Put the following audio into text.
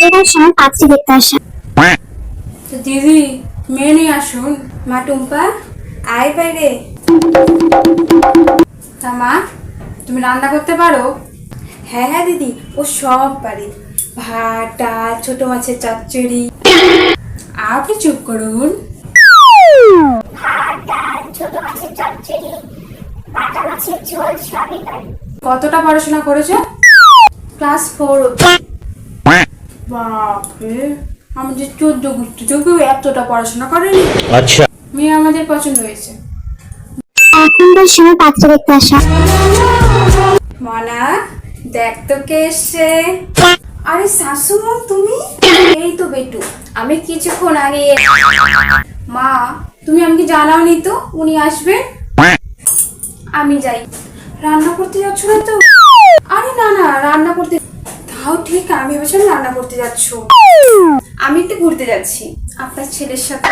এবার সময় পাত্রী দেখতে আসা। তো দিদি মেয়ে নিয়ে আসুন। মা টুম্পা আয় বাইরে। তা মা তুমি রান্না করতে পারো? হ্যাঁ হ্যাঁ দিদি, ও সব পারে। ভাত, ডাল, ছোট মাছের চচ্চড়ি। আপনি চুপ করুন। কতটা পড়াশোনা করেছে? ক্লাস 4। বাপরে, আমাদের 14 গোষ্ঠী কেউ এতটা পড়াশোনা করেনি। আচ্ছা, মেয়ে আমাদের পছন্দ হয়েছে। এখনকার সময় পাত্রী দেখতে আসা। মনা, দেখ তো কে এসছে। আরে শাশুড়ি তুমি? এই তো বেটু, আমি কিছুক্ষণ আগে মা, তুমি আমাকে জানাওনি তো উনি আসবেন। আমি যাই। রান্না করতে যাচ্ছ না তো? আরে না না, রান্না করতে তাও ঠিক। আমি ভেবেছিলাম রান্না করতে যাচ্ছ। আমি একটু ঘুরতে যাচ্ছি আপনার ছেলের সাথে।